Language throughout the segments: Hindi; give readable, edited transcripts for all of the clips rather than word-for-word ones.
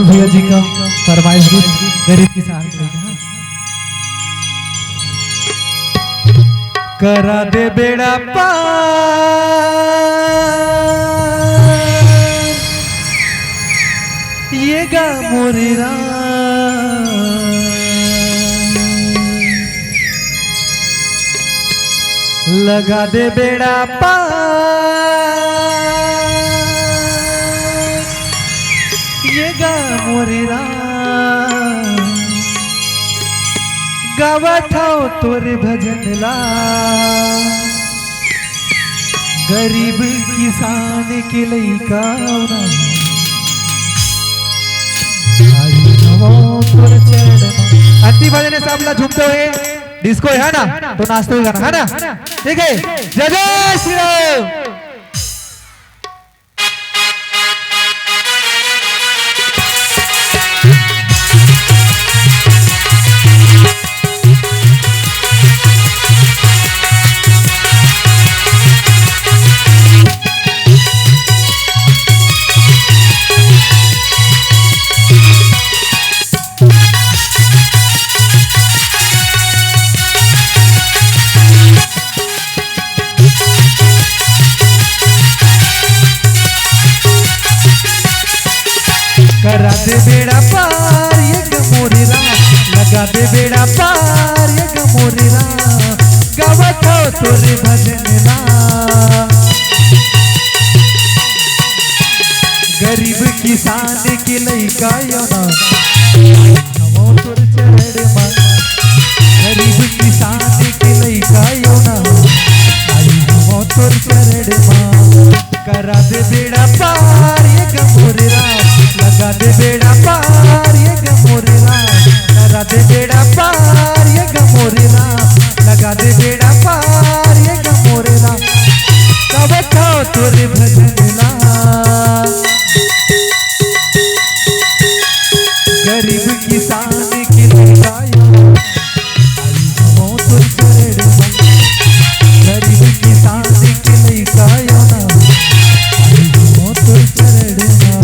राहुल भैया जी का फरमाइश गीत गरीब किसान के लिए। करा दे बेड़ा पार ये गा मोरे राम, लगा दे बेड़ा पार ये गा मोरे राम, गावत हो तोरे भजन ला गरीब किसान के लइका अंति भजन सब ला झूमते हुए डिस्को है ना तो नाचते हुए गाना है ना, ठीक है। जय जय श्री राम। करा दे बेड़ा पार ये मोरे राम, लगा दे बेड़ा पार ये मोरे राम, गावत हो तोरे भजन ला गरीब किसान के लइका योना नमो तोर चरण मा, गरीब किसान के लइका योना नमो तोर चरण मा। करा दे बेड़ा पार ये मोरे राम, लगा दे बेड़ा पार ये मोरे राम, करा दे बेड़ा पार ये मोरे राम, लगा दे बेड़ा पार ये मोरे राम, कब खाओ तोरे भजन ला गरीब किसान की लइका नमो तोर चरण मा, गरीब किसान की लइका नमो तोर चरण मा।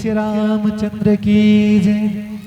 श्री रामचंद्र की जय।